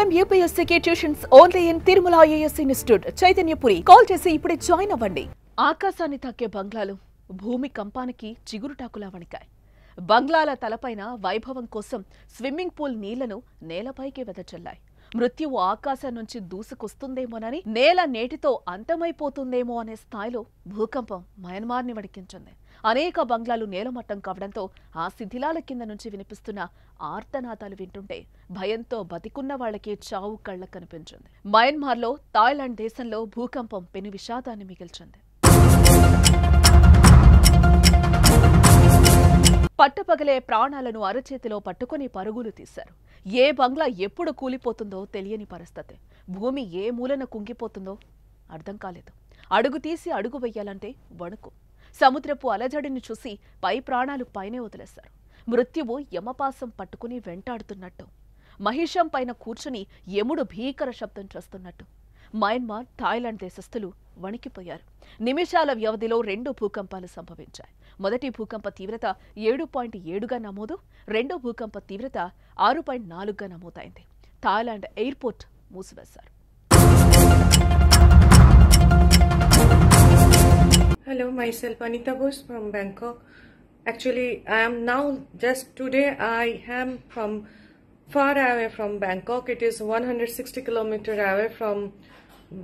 IIM UPSC tuitions only in Tirumala IAS institute Chaitanyapuri. Call చేసి ఇప్పుడే join అవ్వండి. ఆకాశాన్ని తాకే బంగ్లాలు భూమి కంపానికి చిగురుటాకులా వణికాయి. బంగ్లాల తలపైన వైభవం కోసం స్విమ్మింగ్ పూల్ నీళ్లను నేలపైకి వెదజల్లాయి. మృత్యువు ఆకాశం నుంచి దూసుకొస్తుందేమోనని, నేల నేటితో అంతమైపోతుందేమో అనే స్థాయిలో భూకంపం మయన్మార్ని వణికించింది. అనేక బంగ్లాలు నేలమట్టం కావడంతో ఆ శిథిలాల కింద నుంచి వినిపిస్తున్న ఆర్తనాదాలు వింటుంటే భయంతో బతికున్న వాళ్లకే చావు కళ్ళ కనిపించింది. మయన్మార్లో, థాయిలాండ్ దేశంలో భూకంపం పెను విషాదాన్ని మిగిల్చింది. పట్టపగలే ప్రాణాలను అరచేతిలో పట్టుకుని పరుగులు తీశారు. ఏ బంగ్లా ఎప్పుడు కూలిపోతుందో తెలియని పరిస్థితి. భూమి ఏ మూలన కుంగిపోతుందో అర్థం కాలేదు. అడుగు తీసి అడుగు వెయ్యాలంటే వణుకు. సముద్రపు అలజడిని చూసి పై ప్రాణాలు పైనే వదిలేశారు. మృత్యువు యమపాసం పట్టుకుని వెంటాడుతున్నట్టు, మహిషం పైన కూర్చుని యముడు భీకర శబ్దం చేస్తున్నట్టు మయన్మార్, థాయిలాండ్ దేశస్థులు వణికిపోయారు. నిమిషాల వ్యవధిలో 2 భూకంపాలు సంభవించాయి. మొదటి భూకంప తీవ్రత 7.7గా నమోదు, రెండో భూకంప తీవ్రత 6.4గా నమోదైంది. థాయిలాండ్ ఎయిర్పోర్ట్ మూసివేశారు. Hello, myself Anita Bose from Bangkok. Actually, I am now just today I am from far away from Bangkok. It is 160 kilometers away from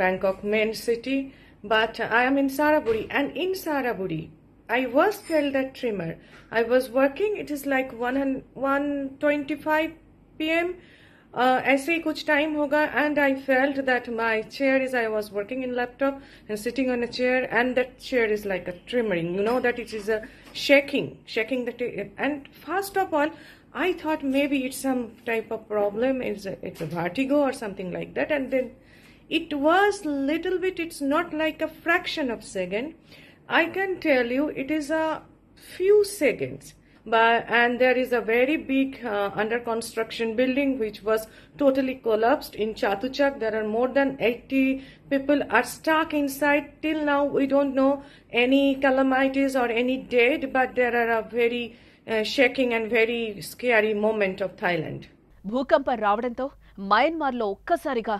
Bangkok main city, but I am in Saraburi, and in Saraburi I was felt that tremor. I was working, it is like 1:25 p.m. ऐसे कुछ time होगा, and I felt that my chair is, I was working in laptop and sitting on a chair, and that chair is like a tremoring, you know, that it is a shaking that, and first of all I thought maybe it's some type of problem, it's a vertigo or something like that, and then it was little bit, it's not like a fraction of second, I can tell you it is a few seconds. And there is a very big under construction building which was totally collapsed in Chatuchak. There are more than 80 people are stuck inside. Till now we don't know any calamities or any dead, but there are a very shaking and very scary moment of Thailand. భూకంపం రావడంతో మయన్మార్లో ఒక్కసారిగా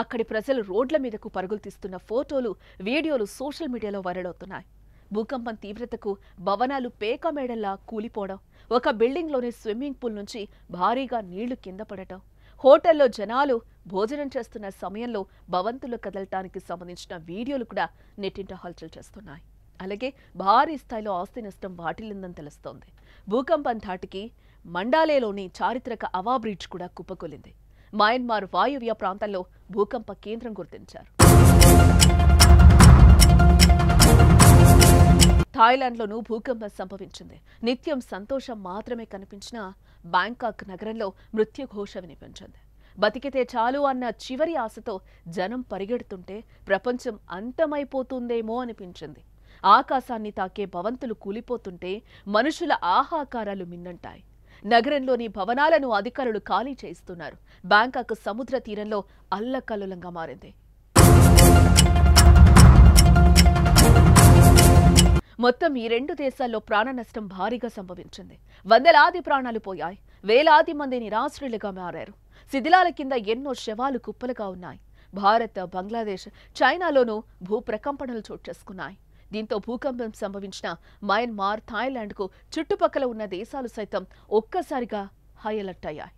అక్కడి ప్రజలు రోడ్ల మీదకు పరుగులు తీస్తున్న ఫోటోలు, వీడియోలు సోషల్ మీడియాలో వైరల్ అవుతున్నాయి. భూకంపం తీవ్రతకు భవనాలు పేకమేడల్లా కూలిపోవడం, ఒక బిల్డింగ్లోని స్విమ్మింగ్ పూల్ నుంచి భారీగా నీళ్లు కింద పడటం, హోటల్లో జనాలు భోజనం చేస్తున్న సమయంలో భవంతులు కదలటానికి సంబంధించిన వీడియోలు కూడా నెట్టింట హల్చల్ చేస్తున్నాయి. అలాగే భారీ స్థాయిలో ఆస్తి నష్టం వాటిల్లిందని తెలుస్తోంది. భూకంపం ధాటికి మండాలేలోని చారిత్రక అవా బ్రిడ్జ్ కూడా కుప్పకూలింది. మయన్మార్ వాయువ్య ప్రాంతంలో భూకంప కేంద్రం గుర్తించారు. థాయిలాండ్లోనూ భూకంపం సంభవించింది. నిత్యం సంతోషం మాత్రమే కనిపించినా బ్యాంకాక్ నగరంలో మృత్యుఘోష వినిపించింది. బతికితే చాలు అన్న చివరి ఆశతో జనం పరిగెడుతుంటే ప్రపంచం అంతమైపోతుందేమో అనిపించింది. ఆకాశాన్ని తాకే భవంతులు కూలిపోతుంటే మనుషుల ఆహాకారాలు మిన్నంటాయి. నగరంలోని భవనాలను అధికారులు ఖాళీ చేయిస్తున్నారు. బ్యాంకాక్ సముద్ర తీరంలో అల్లకల్లోలంగా మారింది. మొత్తం ఈ 2 దేశాల్లో ప్రాణ నష్టం భారీగా సంభవించింది. వందలాది ప్రాణాలు పోయాయి. వేలాది మంది నిరాశ్రయులుగా మారారు. శిథిలాల కింద ఎన్నో శవాలు కుప్పలుగా ఉన్నాయి. భారత్, బంగ్లాదేశ్, చైనాలోనూ భూ ప్రకంపనలు చోటు చేసుకున్నాయి. దీంతో భూకంపం సంభవించిన మయన్మార్, థాయిలాండ్కు చుట్టుపక్కల ఉన్న దేశాలు సైతం ఒక్కసారిగా హై అలర్ట్ అయ్యాయి.